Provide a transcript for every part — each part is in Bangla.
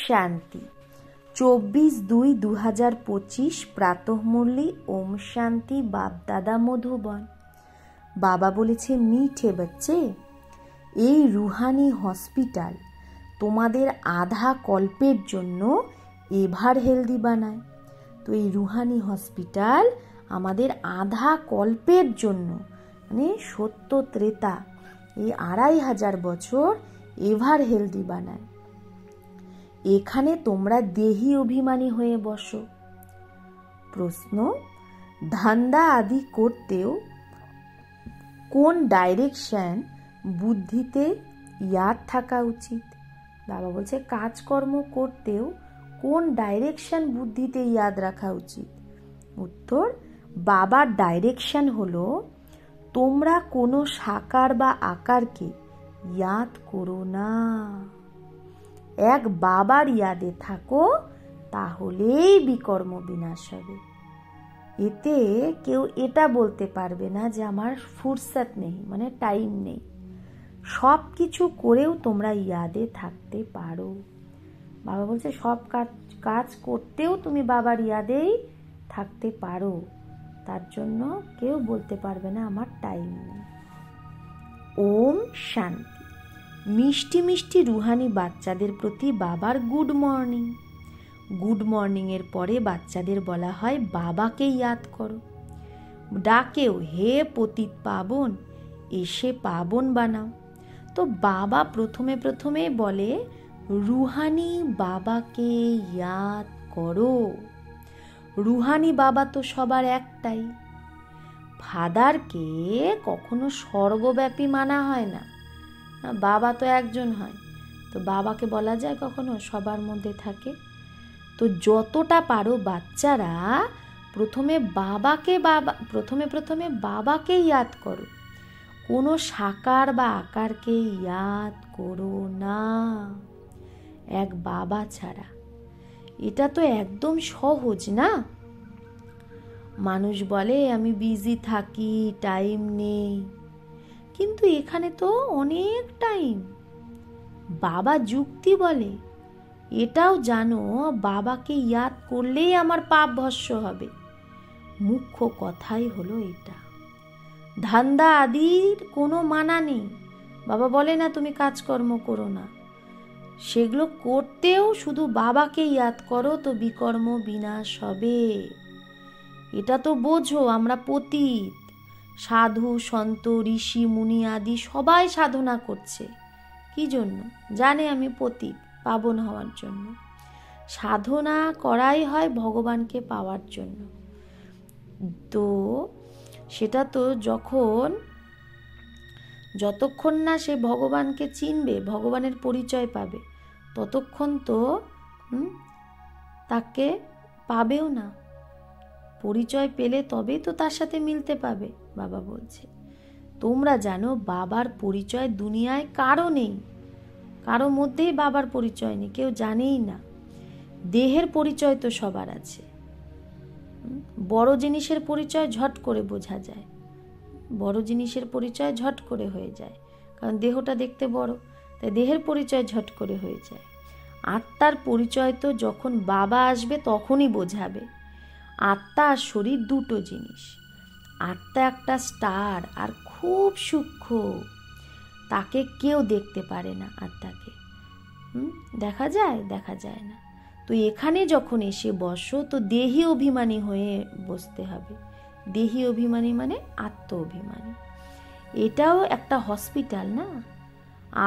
শান্তি। 24/2/2025 প্রাতঃমুরলি। ওম শান্তি। বাপ-দাদা মধুবন। বাবা বলেছে, মিঠে বাচ্চে, এই রুহানি হসপিটাল তোমাদের আধা কল্পের জন্য এভার হেলদি বানায়। তো এই রুহানি হসপিটাল আমাদের আধা কল্পের জন্য, মানে সত্য ত্রেতা, এই 2500 বছর এভার হেলদি বানায়। এখানে তোমরা দেহি অভিমানী হয়ে বসো। প্রশ্ন, ধান্দা আদি করতেও কোন ডাইরেকশন বুদ্ধিতে ইয়াদ থাকা উচিত? বাবা বলছে, কাজকর্ম করতেও কোন ডাইরেকশন বুদ্ধিতে ইয়াদ রাখা উচিত? উত্তর, বাবার ডাইরেকশন হলো তোমরা কোনো সাকার বা আকারকে ইয়াদ করো না। এক বাবার ইয়াদে থাকো, তাহলেই বিকর্ম বিনাশ হবে। এতে কেউ এটা বলতে পারবে না যে আমার ফুরসত নেই, মানে টাইম নেই। সব কিছু করেও তোমরা ইয়াদে থাকতে পারো। বাবা বলছে সব কাজ করতেও তুমি বাবার ইয়াদেই থাকতে পারো। তার জন্য কেউ বলতে পারবে না আমার টাইম নেই। ওম শান্তি। মিষ্টি মিষ্টি রুহানি বাচ্চাদের প্রতি বাবার গুড মর্নিং। গুড মর্নিংয়ের পরে বাচ্চাদের বলা হয় বাবাকে ইয়াদ করো। ডাকেও, হে পতিত পাবন, এসে পাবন বানাও। তো বাবা প্রথমে বলে রুহানি বাবাকে ইয়াদ করো। রুহানি বাবা তো সবার একটাই। ফাদারকে কখনো সর্বব্যাপী মানা হয় না, বাবা তো একজন হয়। তো বাবাকে বলা যায় কখনো সবার মধ্যে থাকে? তো যতটা পারো বাচ্চারা প্রথমে বাবাকে ইয়াদ করো। কোনো সাকার বা আকারকে ইয়াদ করো না, এক বাবা ছাড়া। এটা তো একদম সহজ না? মানুষ বলে আমি বিজি থাকি, টাইম নেই, কিন্তু এখানে তো অনেক টাইম। বাবা যুক্তি বলে, এটাও জানো বাবাকে ইয়াদ করলেই আমার পাপ ভস্য হবে। মুখ্য কথাই হলো এটা। ধান্দা আদির কোনো মানা নেই। বাবা বলে না তুমি কাজকর্ম করো না, সেগুলো করতেও শুধু বাবাকে ইয়াদ করো, তো বিকর্ম বিনাশ হবে। এটা তো বোঝো আমরা পতিত। সাধু সন্ত ঋষি মুনি আদি সবাই সাধনা করছে কি জন্য? জানে আমি পতিত, পাবন হওয়ার জন্য। সাধনা করাই হয় ভগবানকে পাওয়ার জন্য। তো সেটা তো যতক্ষণ না সে ভগবানকে চিনবে, ভগবানের পরিচয় পাবে, ততক্ষণ তো তাকে পাবেও না। পরিচয় পেলে তবেই তো তার সাথে মিলতে পাবে। বাবা বলছে তোমরা জানো বাবার পরিচয় দুনিয়ায় কারো নেই, কারো মধ্যেই বাবার পরিচয় নেই, কেউ জানেই না। দেহের পরিচয় তো সবার আছে। বড় জিনিসের পরিচয় ঝট করে বোঝা যায়, বড় জিনিসের পরিচয় ঝট করে হয়ে যায়, কারণ দেহটা দেখতে বড়, তাই দেহের পরিচয় ঝট করে হয়ে যায়। আত্মার পরিচয় তো যখন বাবা আসবে তখনই বোঝাবে। আত্মা আর শরীর দুটো জিনিস। আত্মা একটা স্টার, আর খুব সূক্ষ্ম, তাকে কেউ দেখতে পারে না। আত্মাকে দেখা যায় না। তো এখানে যখন এসে বসো, তো দেহি অভিমানী হয়ে বসতে হবে। দেহি অভিমানী মানে আত্ম অভিমানী। এটাও একটা হসপিটাল না,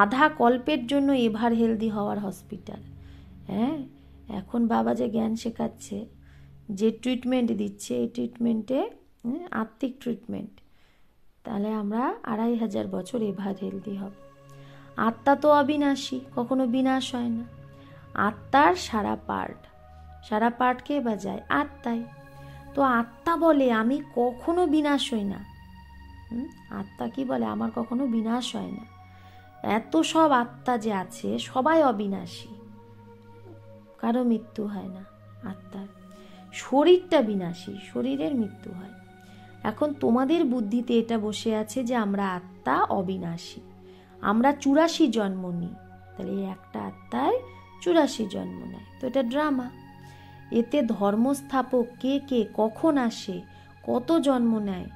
আধা কল্পের জন্য এভার হেলদি হওয়ার হসপিটাল। হ্যাঁ, এখন বাবা যে জ্ঞান শেখাচ্ছে, যে ট্রিটমেন্ট দিচ্ছে, এই ট্রিটমেন্টে আত্মিক ট্রিটমেন্ট, তাহলে আমরা 2500 বছর এভার হেলদি হব। আত্মা তো অবিনাশী, কখনো বিনাশ হয় না। আত্মার সারা পার্ট কে বাজায়? আত্মাই। তো আত্মা বলে আমি কখনো বিনাশ হই না। আত্মা কি বলে? আমার কখনো বিনাশ হয় না। এত সব আত্মা যে আছে সবাই অবিনাশী, কারো মৃত্যু হয় না আত্মার। শরীরটা বিনাশী, শরীরের মৃত্যু হয়। এখন তোমাদের বুদ্ধিতে এটা বসে আছে যে আমরা আত্মা অবিনাশী, আমরা 84 জন্ম নিই। তাহলে এই একটা আত্মায় 84 জন্ম নেয়। তো এটা ড্রামা। এতে ধর্মস্থাপক কে কে কখন আসে, কত জন্ম নেয়,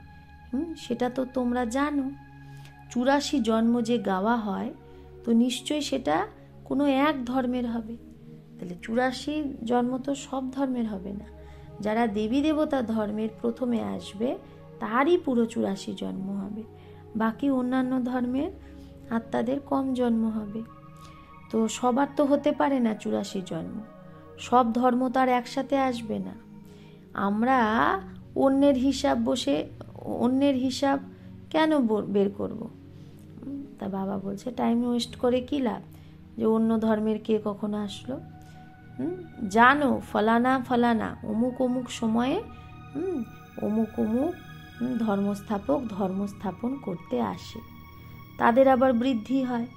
সেটা তো তোমরা জানো। 84 জন্ম যে গাওয়া হয়, তো নিশ্চয়ই সেটা কোনো এক ধর্মের হবে। তাহলে 84 জন্ম তো সব ধর্মের হবে না। যারা দেবী দেবতা ধর্মের প্রথমে আসবে তারই পুরো 84 জন্ম হবে, বাকি অন্যান্য ধর্মের আত্মাদের কম জন্ম হবে। তো সবার তো হতে পারে না 84 জন্ম, সব ধর্ম তো আর একসাথে আসবে না। আমরা অন্যের হিসাব কেন বের করব? তা বাবা বলছে টাইম ওয়েস্ট করে কি লাভ, যে অন্য ধর্মের কে কখন আসলো। জানো ফলানা ফলানা অমুক অমুক সময়ে অমুক অমুক ধর্মস্থাপন করতে আসে, তাদের আবার বৃদ্ধি হয়।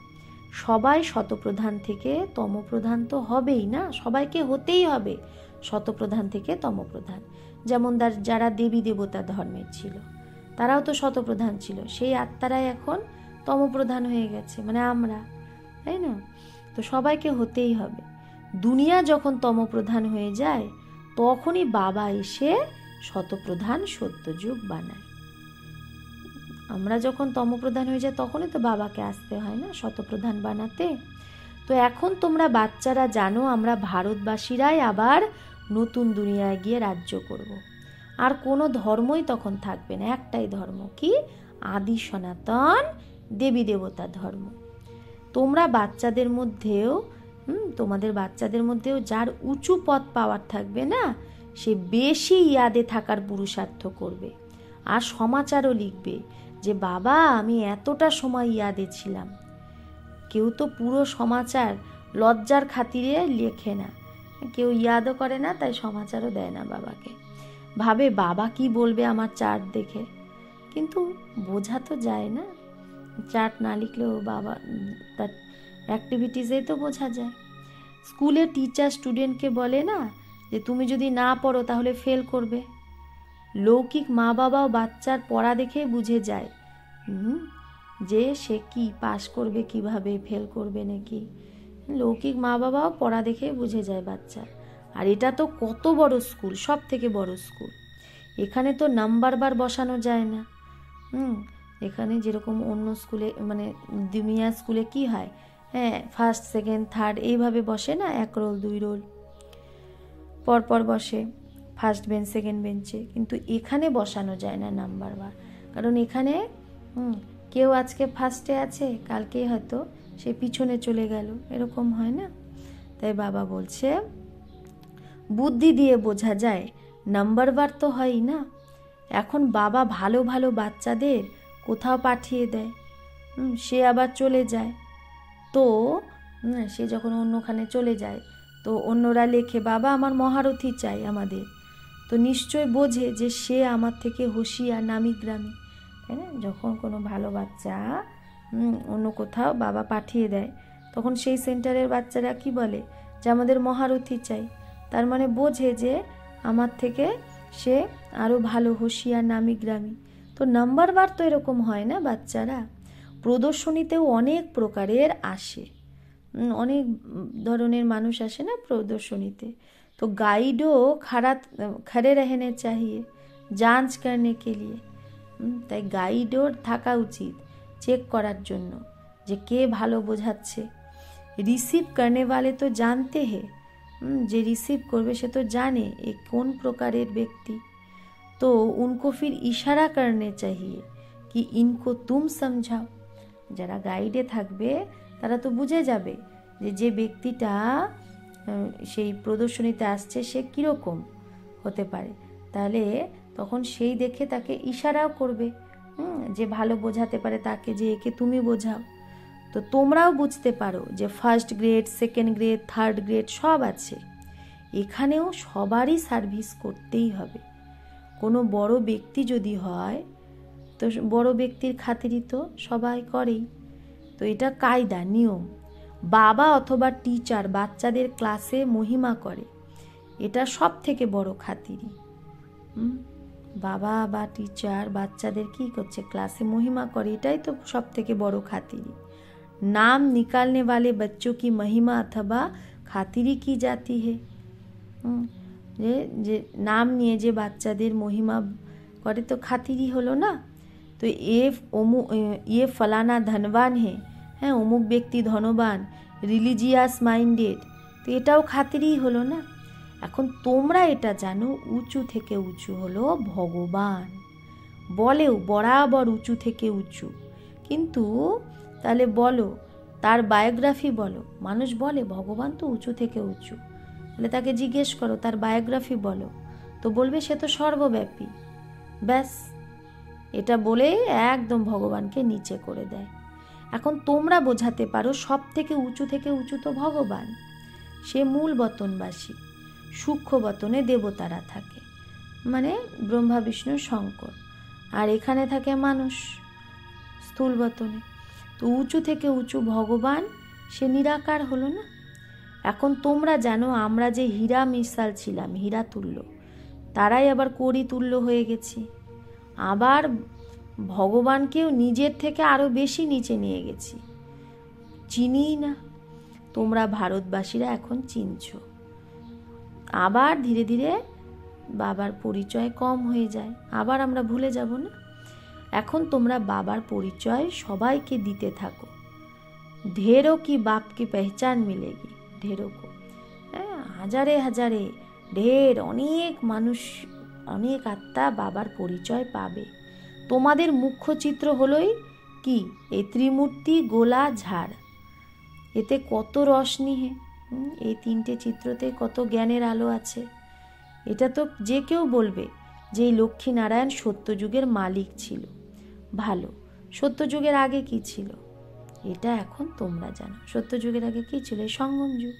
সবাই শতপ্রধান থেকে তমপ্রধান তো হবেই না, সবাইকে হতেই হবে শতপ্রধান থেকে তমপ্রধান। যেমন যারা দেবী দেবতা ধর্মের ছিল তারাও তো শতপ্রধান ছিল, সেই আত্মারাই এখন তমপ্রধান হয়ে গেছে, মানে আমরা, তাই না? তো সবাইকে হতেই হবে। দুনিয়া যখন তমপ্রধান হয়ে যায় তখনই বাবা এসে শতপ্রধান সত্যযুগ বানায়। আমরা যখন তমপ্রধান হয়ে যাই তখনই তো বাবাকে আসতে হয় না শতপ্রধান বানাতে। তো এখন তোমরা বাচ্চারা জানো আমরা ভারতবাসীরাই আবার নতুন দুনিয়ায় গিয়ে রাজ্য করব। আর কোনো ধর্মই তখন থাকবে না, একটাই ধর্ম, কি? আদি সনাতন দেবী দেবতা ধর্ম। তোমাদের বাচ্চাদের মধ্যেও যার উঁচু পদ পাওয়ার থাকবে না, সে বেশি ইয়াদে থাকার পুরুষার্থ করবে, আর সমাচারও লিখবে যে বাবা আমি এতটা সময় ইয়াদে ছিলাম। কেউ তো পুরো সমাচার লজ্জার খাতিরে লেখে না, কেউ ইয়াদও করে না, তাই সমাচারও দেয় না বাবাকে, ভাবে বাবা কি বলবে আমার চার্ট দেখে। কিন্তু বোঝা তো যায় না, চার্ট না লিখলেও বাবা তার অ্যাক্টিভিটিসেই তো বোঝা যায়। স্কুলে টিচার স্টুডেন্টকে বলে না যে তুমি যদি না পড়ো তাহলে ফেল করবে। লৌকিক মা বাবাও বাচ্চার পড়া দেখে বুঝে যায় যে সে কি পাস করবে, কিভাবে ফেল করবে নাকি। লৌকিক মা বাবাও পড়া দেখে বুঝে যায় বাচ্চার। আর এটা তো কত বড় স্কুল, সব থেকে বড় স্কুল। এখানে তো নাম্বার বার বসানো যায় না। এখানে যেরকম অন্য স্কুলে, মানে দুনিয়া স্কুলে কি হয়, হ্যাঁ ফার্স্ট সেকেন্ড থার্ড এইভাবে বসে না, 1 রোল 2 রোল পরপর বসে ফার্স্ট বেঞ্চ সেকেন্ড বেঞ্চে। কিন্তু এখানে বসানো যায় না নাম্বার বার, কারণ এখানে কেউ আজকে ফার্স্টে আছে, কালকে হয়তো সে পিছনে চলে গেল, এরকম হয় না। তাই বাবা বলছে বুদ্ধি দিয়ে বোঝা যায়, নাম্বার বার তো হয়ই না। এখন বাবা ভালো ভালো বাচ্চাদের কোথাও পাঠিয়ে দেয়, সে আবার চলে যায়। তো সে যখন অন্যখানে চলে যায় তো অন্যরা লেখে বাবা আমার মহারথী চাই আমাদের, তো নিশ্চয় বোঝে যে সে আমার থেকে হুঁশিয়ার নামি গ্রামী, তাই না? যখন কোনো ভালো বাচ্চা অন্য কোথাও বাবা পাঠিয়ে দেয় তখন সেই সেন্টারের বাচ্চারা কি বলে যে আমাদের মহারথী চাই, তার মানে বোঝে যে আমার থেকে সে আরও ভালো হুঁশিয়ার নামি গ্রামী। তো নাম্বার বার তো এরকম হয় না বাচ্চারা। প্রদর্শনীতেও অনেক প্রকারের আসে, অনেক ধরনের মানুষ আসে না প্রদর্শনীতে। তো গাইডও खड़े रहने चाहिए जांच करने के लिए। তাই গাইডও থাকা উচিত চেক করার জন্য যে কে ভালো বোঝাচ্ছে। রিসিভ करने वाले तो जानते हैं, যে রিসিভ করবে সে তো জানে এ কোন প্রকারের ব্যক্তি। तो उनको फिर इशारा करने चाहिए कि इनको तुम समझाओ। যারা গাইডে থাকবে তারা তো বুঝে যাবে যে ব্যক্তিটা সেই প্রদর্শনীতে আসছে সে কীরকম হতে পারে, তাহলে তখন সেই দেখে তাকে ইশারাও করবে যে ভালো বোঝাতে পারে তাকে, যে একে তুমি বোঝাও। তো তোমরাও বুঝতে পারো যে first grade second grade third grade সব আছে, এখানেও সবারই সার্ভিস করতেই হবে। কোনো বড় ব্যক্তি যদি হয় তো বড় ব্যক্তির খাতিরই তো সবাই করেই। তো এটা কায়দা নিয়ম। বাবা অথবা টিচার বাচ্চাদের ক্লাসে মহিমা করে, এটা সব থেকে বড় খাতিরি। বাবা বা টিচার বাচ্চাদের কি করছে, ক্লাসে মহিমা করে, এটাই তো সব থেকে বড় খাতিরি। नाम निकालने वाले बच्चों की महिमा अथवा খাতিরই কি জাতি হে। যে যে নাম নিয়ে যে বাচ্চাদের মহিমা করে তো খাতিরই হলো না। তো এ ফলানা ধনবান হে, হ্যাঁ অমুক ব্যক্তি ধনবান, রিলিজিয়াস মাইন্ডেড, তো এটাও খাতিরই হলো না। এখন তোমরা এটা জানো উঁচু থেকে উঁচু হলো ভগবান, বলেও বরাবর উঁচু থেকে উঁচু। কিন্তু তাহলে বলো তার বায়োগ্রাফি বলো, মানুষ বলে ভগবান তো উঁচু থেকে উঁচু, তাহলে তাকে জিজ্ঞেস করো তার বায়োগ্রাফি বলো, তো বলবে সে তো সর্বব্যাপী। ব্যাস, এটা বলে একদম ভগবানকে নিচে করে দেয়। এখন তোমরা বোঝাতে পারো সব থেকে উঁচু তো ভগবান, সে মূল বতনবাসী, সূক্ষ্ম বতনে দেবতারা থাকে, মানে ব্রহ্মা বিষ্ণু শঙ্কর, আর এখানে থাকে মানুষ স্থূল বতনে। তো উঁচু থেকে উঁচু ভগবান, সে নিরাকার হলো না। এখন তোমরা জানো আমরা যে হীরা মিশাল ছিলাম, হীরা তুল্য, তারাই আবার কড়ি তুল্য হয়ে গেছি। আবার ভগবানকেও নিজের থেকে আরও বেশি নিচে নিয়ে গেছি, চিনিই না। তোমরা ভারতবাসীরা এখন চিনছ। আবার ধীরে ধীরে বাবার পরিচয় কম হয়ে যায়, আবার আমরা ভুলে যাব না। এখন তোমরা বাবার পরিচয় সবাইকে দিতে থাকো। ঢেরো কি বাপ কি পেহচান মিলেগি, ঢেরো কো, হ্যাঁ হাজারে হাজারে ঢের অনেক মানুষ, অনেক আত্মা বাবার পরিচয় পাবে। তোমাদের মুখ্য চিত্র হলোই কি, এই ত্রিমূর্তি গোলা ঝাড়, এতে কত রশনি হে, এই তিনটে চিত্রতে কত জ্ঞানের আলো আছে। এটা তো যে কেউ বলবে যে এই লক্ষ্মীনারায়ণ সত্যযুগের মালিক ছিল। ভালো, সত্যযুগের আগে কি ছিল এটা এখন তোমরা জানো। সত্যযুগের আগে কি ছিল? এই সঙ্গম যুগ।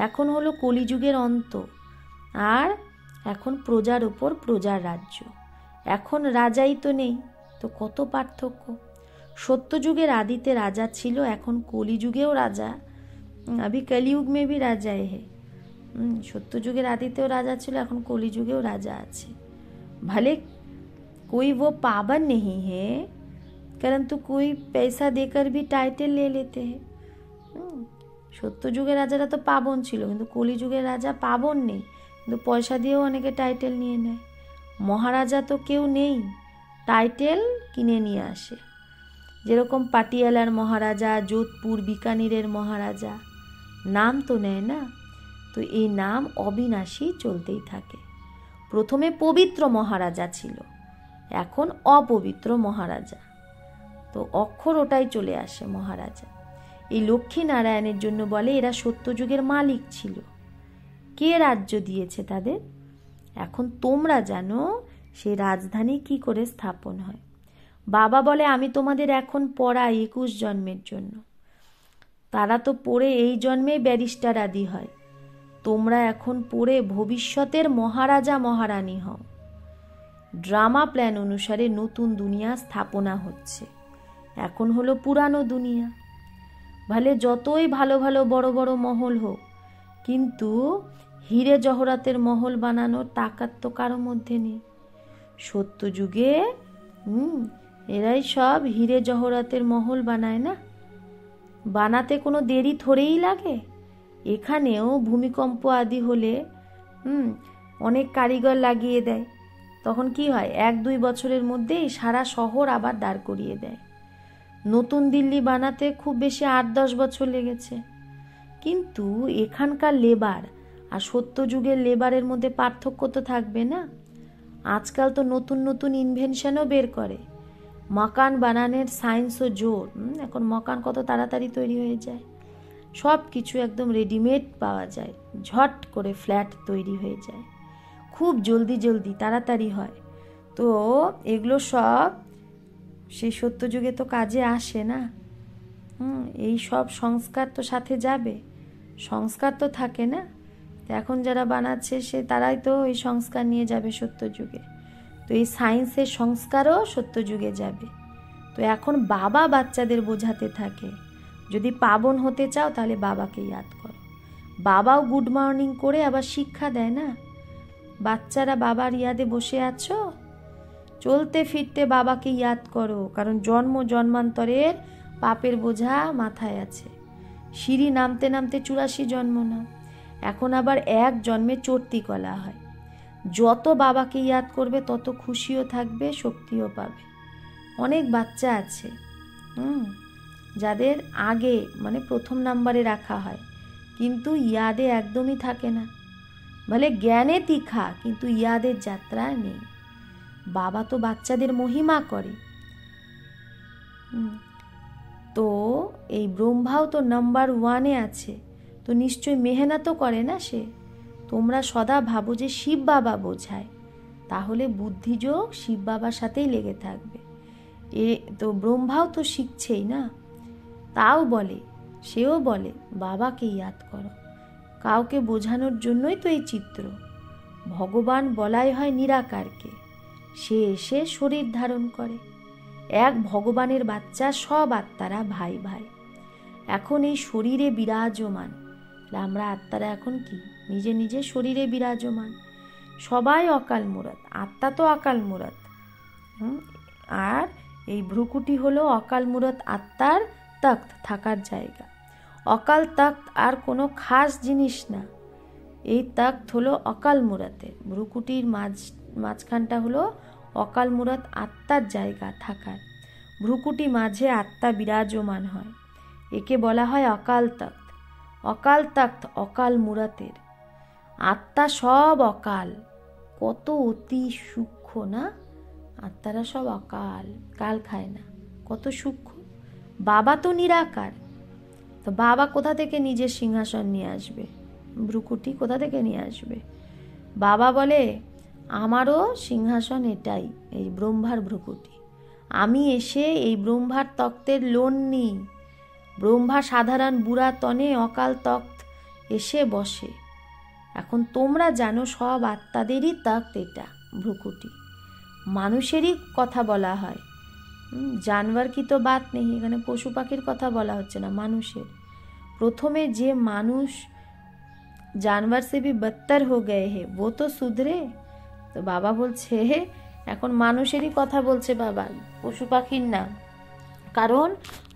এখন হলো কলিযুগের অন্ত, আর এখন প্রজার উপর প্রজার রাজ্য। এখন রাজাই তো নেই, তো কত পার্থক্য। সত্যযুগের আদিতে রাজা ছিল, এখন কলিযুগেও রাজা, अभी कलयुग में भी राजा है। সত্যযুগের আদিতেও রাজা ছিল, এখন কলিযুগেও রাজা আছে। भले कोई वो पावन नहीं है, परंतु कोई पैसा देकर भी टाइटल ले लेते हैं। সত্যযুগের রাজারা তো পাবন ছিল, কিন্তু কলিযুগের রাজা পাবন নেই, কিন্তু পয়সা দিয়েও অনেকে টাইটেল নিয়ে নেয়। মহারাজা তো কেউ নেই, টাইটেল কিনে নিয়ে আসে। যেরকম পাটিয়ালার মহারাজা, যোধপুর বিকানিরের মহারাজা, নাম তো নেয় না। তো এই নাম অবিনাশী চলতেই থাকে। প্রথমে পবিত্র মহারাজা ছিল, এখন অপবিত্র মহারাজা, তো অক্ষর ওটাই চলে আসে মহারাজা। এই লক্ষ্মীনারায়ণের জন্য বলে এরা সত্যযুগের মালিক ছিল। কে রাজ্য দিয়েছে তাদের? এখন তোমরা জানো সেই রাজধানী কি করে স্থাপন হয়। বাবা বলে আমি তোমাদের এখন পড়াই 21 জন্মের জন্য, তারা তো পড়ে এই জন্মেই ব্যারিস্টার আদি হয়, তোমরা এখন পড়ে ভবিষ্যতের মহারাজা মহারানী হও। ড্রামা প্ল্যান অনুসারে নতুন দুনিয়া স্থাপনা হচ্ছে। এখন হলো পুরানো দুনিয়া। ভালে যতই ভালো ভালো বড় বড় মহল হোক, কিন্তু হিরে জহরাতের মহল বানানোর তাকাত তো কারো মধ্যে নেই। সত্যযুগে এরাই সব হিরে জহরাতের মহল বানায় না, বানাতে কোনো দেরি থোড়েই লাগে। এখানেও ভূমিকম্প আদি হলে অনেক কারিগর লাগিয়ে দেয়, তখন কি হয় 1-2 বছরের মধ্যেই সারা শহর আবার দাঁড় করিয়ে দেয়। নতুন দিল্লি বানাতে খুব বেশি 8-10 বছর লেগেছে। কিন্তু এখানকার লেবার আর সত্যযুগের লেবারের মধ্যে পার্থক্য তো থাকবে না। আজকাল তো নতুন নতুন ইনভেনশনও বের করে, মকান বানানোর সায়েন্সও জোর। এখন মকান কত তাড়াতাড়ি তৈরি হয়ে যায়, সব কিছু একদম রেডিমেড পাওয়া যায়, ঝট করে ফ্ল্যাট তৈরি হয়ে যায়, খুব জলদি জলদি তাড়াতাড়ি হয়। তো এগুলো সব সেই সত্যযুগে তো কাজে আসে না। এই সব সংস্কার তো সাথে যাবে, সংস্কার তো থাকে না। এখন যারা বানাচ্ছে তারাই তো এই সংস্কার নিয়ে যাবে সত্যযুগে। তো এই সায়েন্সের সংস্কারও সত্যযুগে যাবে। তো এখন বাবা বাচ্চাদের বোঝাতে থাকে, যদি পাবন হতে চাও তাহলে বাবাকে ইয়াদ করো। বাবাও গুড মর্নিং করে আবার শিক্ষা দেয় না, বাচ্চারা বাবার ইয়াদে বসে আছো, চলতে ফিরতে বাবাকে ইয়াদ করো, কারণ জন্ম জন্মান্তরের পাপের বোঝা মাথায় আছে। সিঁড়ি নামতে নামতে 84 জন্ম নাও। এখন আবার এক জন্মে চড়তি কলা হয়। যত বাবাকে ইয়াদ করবে তত খুশিও থাকবে, শক্তিও পাবে। অনেক বাচ্চা আছে যাদের আগে মানে প্রথম নাম্বারে রাখা হয়, কিন্তু ইয়াদে একদমই থাকে না। বলে জ্ঞানে তীখা, কিন্তু ইয়াদের যাত্রা নেই। বাবা তো বাচ্চাদের মহিমা করে। তো এই ব্রহ্মাও তো নাম্বার 1-এ আছে, তো নিশ্চয়ই মেহনতও করে না সে। তোমরা সদা ভাবো যে শিব বাবা বোঝায়, তাহলে বুদ্ধিযোগ শিব বাবার সাথেই লেগে থাকবে। তো ব্রহ্মাও তো শিখছেই না, তাও বলে, সেও বলে বাবাকে ইয়াদ করো। কাউকে বোঝানোর জন্যই তো এই চিত্র। ভগবান বলাই হয় নিরাকারকে, সে এসে শরীর ধারণ করে। এক ভগবানের বাচ্চা, সব আত্মারা ভাই ভাই। এখন এই শরীরে বিরাজমান, আমরা আত্মারা এখন কি নিজে নিজে শরীরে বিরাজমান। সবাই অকাল মূরত, আত্মা তো অকাল মূরত। আর এই ভ্রুকুটি হলো অকাল মূরত আত্মার তখ্ত, থাকার জায়গা। অকাল তখ্ত আর কোনো খাস জিনিস না, এই তখ্ত হলো অকাল মূরতের। ভ্রুকুটির মাঝখানটা হলো অকাল মূরত আত্মার জায়গা থাকার। ভ্রুকুটি মাঝে আত্মা বিরাজমান হয়, একে বলা হয় অকাল তখ্ত। অকাল তখ্ত অকাল মূরতের। আত্মা সব অকাল, কত অতি সূক্ষ্ম না? আত্মারা সব অকাল, কাল খায় না, কত সূক্ষ্ম। বাবা তো নিরাকার, তো বাবা কোথা থেকে নিজের সিংহাসন নিয়ে আসবে? ভ্রুকুটি কোথা থেকে নিয়ে আসবে? বাবা বলে আমারও সিংহাসন এটাই, এই ব্রহ্মার ভ্রুকুটি। আমি এসে এই ব্রহ্মার তক্তের লোন নিই। ব্রহ্মা সাধারণ বুড়া তনে অকাল তক্ত এসে বসে। এখন তোমরা জানো সব আত্মাদেরই তক্ত এটা, ভ্রুকুটি। মানুষেরই কথা বলা হয়, জানোয়ার কি তো বাত নেই, এখানে পশু পাখির কথা বলা হচ্ছে না, মানুষের। প্রথমে যে মানুষ জানোয়ার সে ভি বদতর হো গয়ে হে, वो তো সুধরে। তো বাবা বলছে এখন মানুষেরই কথা বলছে বাবা, পশু পাখির না। কারণ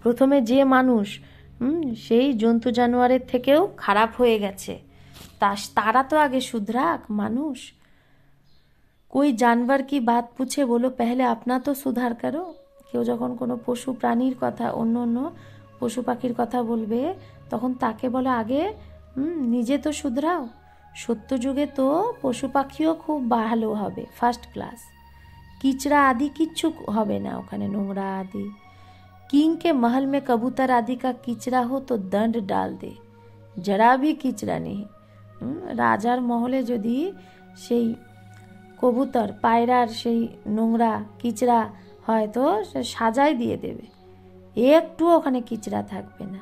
প্রথমে যে মানুষ সেই জন্তু জানোয়ারের থেকেও খারাপ হয়ে গেছে, তারা তো আগে শুধরাক মানুষ। कोई जानवर की बात पूछे बोलो पहले अपना तो सुधार करो। কেউ যখন কোনো পশু প্রাণীর কথা, অন্য অন্য পশু পাখির কথা বলবে, তখন তাকে বলে আগে নিজে তো শুধরাও। সত্য যুগে তো পশু পাখিও খুব ভালো হবে, ফার্স্ট ক্লাস। কিচড়া আদি কিচ্ছু হবে না ওখানে, নোংরা আদি। किंग के महल में कबूतर आदि का किचरा हो तो दंड डाल दे, जरा भी किचरा नहीं। রাজার মহলে যদি সেই কবুতর পায়রার সেই নোংরা কিচড়া হয় তো সাজাই দিয়ে দেবে, একটু ওখানে কিচড়া থাকবে না।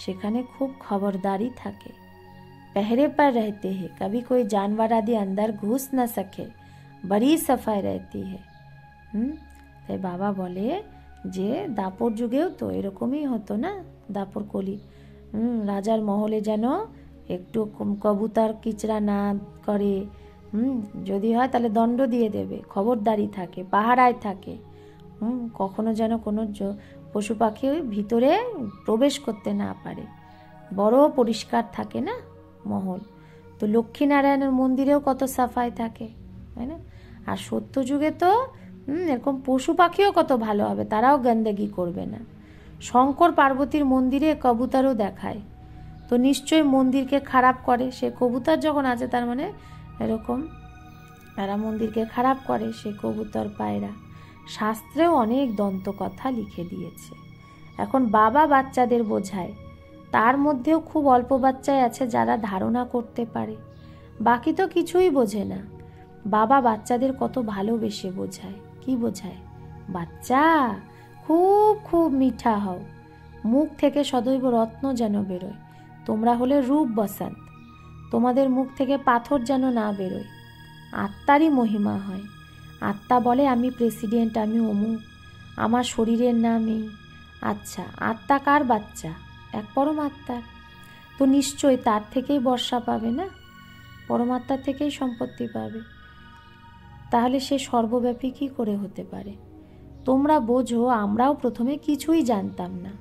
সেখানে খুব খবরদারি থাকে, पहरे पर रहते हैं, कभी कोई जानवर आदि अंदर घुस न सके, बड़ी सफाई रहती है। তাই বাবা বলে যে দাপর যুগেও তো এরকমই হতো না, দাপর কলি। রাজার মহলে যেন একটু কবুতর কিচড়া না করে, যদি হয় তাহলে দণ্ড দিয়ে দেবে, খবরদারি থাকে, পাহারায় থাকে। কখনো যেন কোনো পশু পাখি ভিতরে প্রবেশ করতে না পারে, বড় পরিষ্কার থাকে না মহল। তো লক্ষ্মীনারায়ণের মন্দিরেও কত সাফাই থাকে, তাই না? আর সত্য যুগে তো এরকম পশু পাখিও কত ভালো হবে, তারাও গন্দেগি করবে না। শঙ্কর পার্বতীর মন্দিরে কবুতরও দেখায়, তো নিশ্চয়ই মন্দিরকে খারাপ করে। সে কবুতর যখন আছে তার মানে এরকম এরা মন্দিরকে খারাপ করে, সে কবুতর পায়রা। শাস্ত্রেও অনেক দন্ত কথা লিখে দিয়েছে। এখন বাবা বাচ্চাদের বোঝায়, তার মধ্যেও খুব অল্প বাচ্চাই আছে যারা ধারণা করতে পারে, বাকি তো কিছুই বোঝে না। বাবা বাচ্চাদের কত ভালোবেসে বোঝায়। কি বোঝায়? বাচ্চা খুব খুব মিঠা হও, মুখ থেকে সদৈব রত্ন যেন বেরোয়। তোমরা হলে রূপ বসন্ত, তোমাদের মুখ থেকে পাথর যেন না বেরোয়। আত্মারই মহিমা হয়। আত্মা বলে আমি প্রেসিডেন্ট, আমি অমুক, আমার শরীরের নাম এই। আচ্ছা, আত্মা কার বাচ্চা? এক পরমাত্মার, তো নিশ্চয়ই তার থেকেই বর্ষা পাবে না, পরমাত্মার থেকেই সম্পত্তি পাবে। তাহলে সে সর্বব্যাপী কী করে হতে পারে? তোমরা বোঝো, আমরাও প্রথমে কিছুই জানতাম না,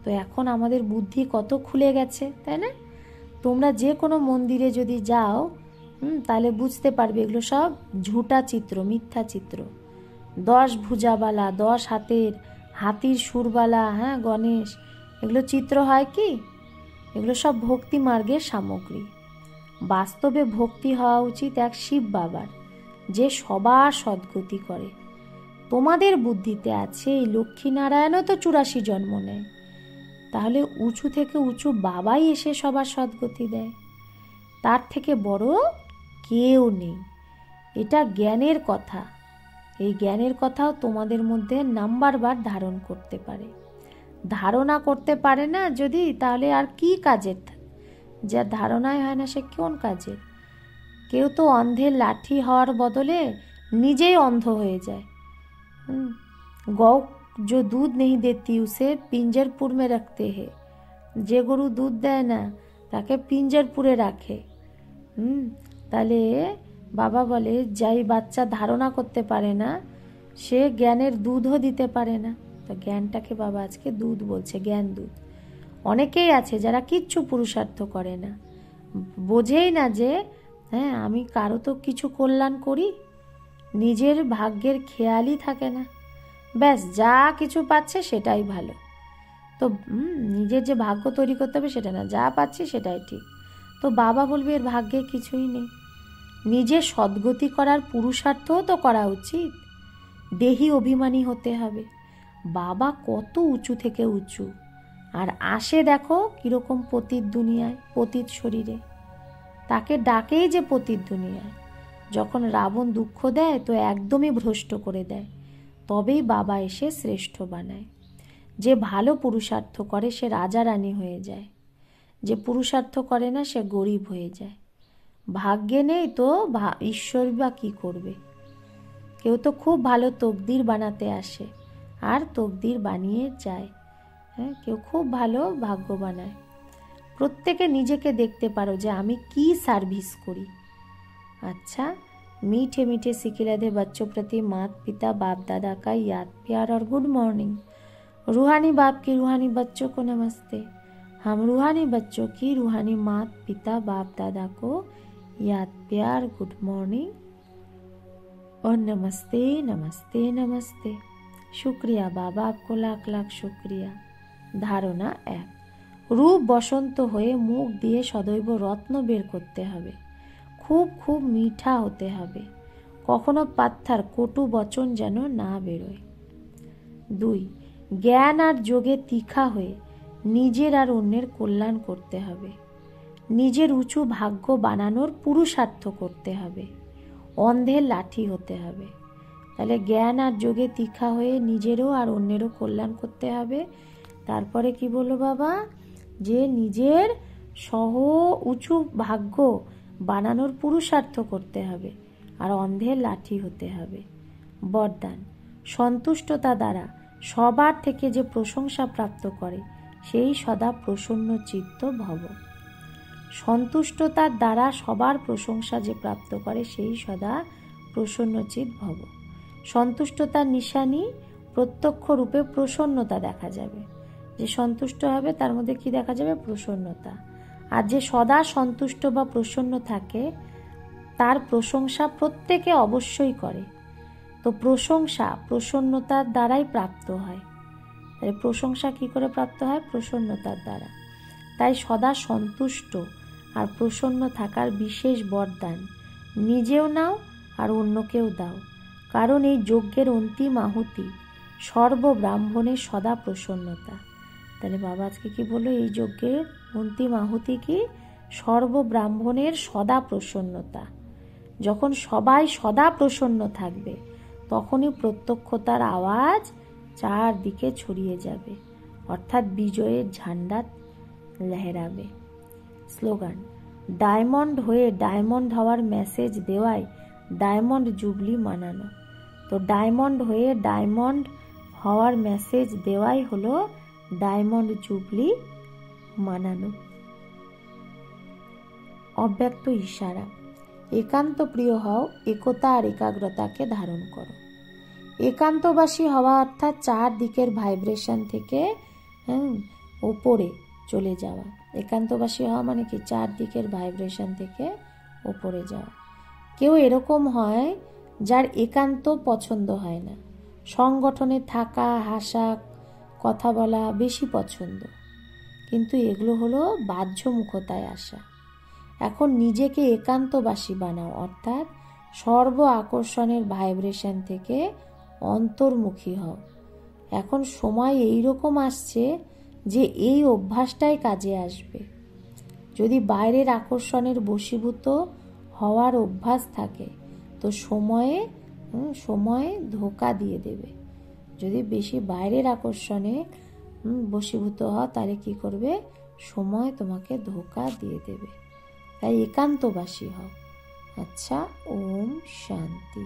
তো এখন আমাদের বুদ্ধি কত খুলে গেছে, তাই না? তোমরা যে কোনো মন্দিরে যদি যাও তাহলে বুঝতে পারবে এগুলো সব ঝুটা চিত্র, মিথ্যা চিত্র। 10 ভুজাওয়ালা, 10 হাতের, হাতির সুরবালা, হ্যাঁ, গণেশ, এগুলো চিত্র হয় কি? এগুলো সব ভক্তি মার্গের সামগ্রী। বাস্তবে ভক্তি হওয়া উচিত এক শিব বাবার, যে সবার সদ্গতি করে। তোমাদের বুদ্ধিতে আছে এই লক্ষ্মীনারায়ণও তো 84 জন্ম নেয়, তাহলে উঁচু থেকে উঁচু বাবাই এসে সবার সদ্গতি দেয়, তার থেকে বড় কেউ নেই। এটা জ্ঞানের কথা। এই জ্ঞানের কথাও তোমাদের মধ্যে নাম্বারবার ধারণ করতে পারে। ধারণা করতে পারে না যদি, তাহলে আর কি কাজের? যার ধারণাই হয় না সে কোন কাজের? কেউ তো অন্ধের লাঠি হওয়ার বদলে নিজেই অন্ধ হয়ে যায়। गौ जो दूध नहीं देती उसे पिंजरपुर में रखते हैं। যে গরু দুধ দেয় না তাকে পিঞ্জরপুরে রাখে। তাহলে বাবা বলে যাই বাচ্চা ধারণা করতে পারে না সে জ্ঞানের দুধও দিতে পারে না। তো জ্ঞানটাকে বাবা আজকে দুধ বলছে, জ্ঞান দুধ। অনেকেই আছে যারা কিচ্ছু পুরুষার্থ করে না, বোঝেই না যে হ্যাঁ আমি কারো তো কিছু কল্যাণ করি, নিজের ভাগ্যের খেয়ালই থাকে না, ব্যাস যা কিছু পাচ্ছে সেটাই ভালো। তো নিজের যে ভাগ্য তৈরি করতে হবে সেটা না, যা পাচ্ছি সেটাই ঠিক। তো বাবা বলবে এর ভাগ্যে কিছুই নেই। নিজের সদ্গতি করার পুরুষার্থও তো করা উচিত। দেহি অভিমানী হতে হবে। বাবা কত উঁচু থেকে উঁচু, আর আসে দেখো কীরকম পতিত দুনিয়ায়, পতিত শরীরে। তাকে ডাকেই যে পতিত দুনিয়ায়। যখন রাবণ দুঃখ দেয় তো একদমই ভ্রষ্ট করে দেয়, তবেই বাবা এসে শ্রেষ্ঠ বানায়। যে ভালো পুরুষার্থ করে সে রাজা রানী হয়ে যায়, যে পুরুষার্থ করে না সে গরিব হয়ে যায়। ভাগ্যে নেই তো ঈশ্বর বা কী করবে? কেউ তো খুব ভালো তকদির বানাতে আসে আর তকদির বানিয়ে যায়। হ্যাঁ, কেউ খুব ভালো ভাগ্য বানায়। প্রত্যেকে নিজেকে দেখতে পারো যে আমি কি সার্ভিস করি। अच्छा, मीठे मीठे सिकिलधे बच्चों प्रति माता पिता बाप दादा का याद प्यार और गुड मॉर्निंग। रूहानी बाप की रूहानी बच्चों को नमस्ते। हम रूहानी बच्चों की रूहानी माता पिता बाप दादा को याद प्यार गुड मॉर्निंग और नमस्ते नमस्ते नमस्ते। शुक्रिया बाबा, आपको लाख लाख शुक्रिया। धारणा 1, रूप बसंत হয়ে মুখ দিয়ে সদৈব রত্ন বের করতে হবে। খুব খুব মিঠা হতে হবে, কখনো পাত্থার কটু বচন যেন না বেরোয়। 2, জ্ঞান আর যোগে তীখা হয়ে নিজের আর অন্যের কল্যাণ করতে হবে। নিজের উঁচু ভাগ্য বানানোর পুরুষার্থ করতে হবে, অন্ধের লাঠি হতে হবে। তাহলে জ্ঞান আর যোগে তীখা হয়ে নিজেরও আর অন্যেরও কল্যাণ করতে হবে। তারপরে কি বললো বাবা? যে নিজের সহ উঁচু ভাগ্য বানানোর পুরুষার্থ করতে হবে আর অন্ধের লাঠি হতে হবে। বরদান, সন্তুষ্টতা দ্বারা সবার থেকে যে প্রশংসা প্রাপ্ত করে সেই সদা প্রসন্ন চিত্ত ভব। সন্তুষ্টতার দ্বারা সবার প্রশংসা যে প্রাপ্ত করে সেই সদা প্রসন্নচিত ভব। সন্তুষ্টতার নিশানি প্রত্যক্ষ রূপে প্রসন্নতা দেখা যাবে। যে সন্তুষ্ট হবে তার মধ্যে কি দেখা যাবে? প্রসন্নতা। আর যে সদা সন্তুষ্ট বা প্রসন্ন থাকে তার প্রশংসা প্রত্যেকে অবশ্যই করে। তো প্রশংসা প্রসন্নতার দ্বারাই প্রাপ্ত হয়। তাই প্রশংসা কি করে প্রাপ্ত হয়? প্রসন্নতার দ্বারা। তাই সদা সন্তুষ্ট আর প্রসন্ন থাকার বিশেষ বরদান নিজেও নাও আর অন্যকেও দাও। কারণ এই যজ্ঞের অন্তিম আহুতি সর্বব্রাহ্মণের সদা প্রসন্নতা। তাহলে বাবা আজকে কি বললো? এই যজ্ঞের অন্তিম আহুতি কি? সর্বব্রাহ্মণের সদা প্রসন্নতা। যখন সবাই সদা প্রসন্ন থাকবে তখনই প্রত্যক্ষতার আওয়াজ চারদিকে ছড়িয়ে যাবে, অর্থাৎ বিজয়ের ঝান্ডা লহরাবে। স্লোগান, ডায়মন্ড হয়ে ডায়মন্ড হওয়ার মেসেজ দেওয়াই ডায়মন্ড জুবলি মানানো। তো ডায়মন্ড হয়ে ডায়মন্ড হওয়ার মেসেজ দেওয়াই হলো ডায়মন্ড জুবলি মানানো। অব্যক্ত ইশারা, একান্ত প্রিয় হও, একতা আর একাগ্রতাকে ধারণ করো। একান্তবাসী হওয়া অর্থাৎ চারদিকের ভাইব্রেশন থেকে ওপরে চলে যাওয়া। একান্তবাসী হওয়া মানে কি, চারদিকের ভাইব্রেশন থেকে ওপরে যাওয়া। কেউ এরকম হয় যার একান্ত পছন্দ হয় না, সংগঠনে থাকা, হাসা, কথা বলা বেশি পছন্দ, কিন্তু এগুলো হলো বাহ্যমুখতায় আসা। এখন নিজেকে একান্তবাসী বানাও, অর্থাৎ সর্ব আকর্ষণের ভাইব্রেশন থেকে অন্তর্মুখী হও। এখন সময় এইরকম আসছে যে এই অভ্যাসটাই কাজে আসবে। যদি বাইরের আকর্ষণের বশীভূত হওয়ার অভ্যাস থাকে তো সময়ে ধোঁকা দিয়ে দেবে। যদি বেশি বাইরের আকর্ষণে বশীভূত হও তাহলে কি করবে, সময় তোমাকে ধোঁকা দিয়ে দেবে। তাই একান্তবাসী হও। আচ্ছা, ওম শান্তি।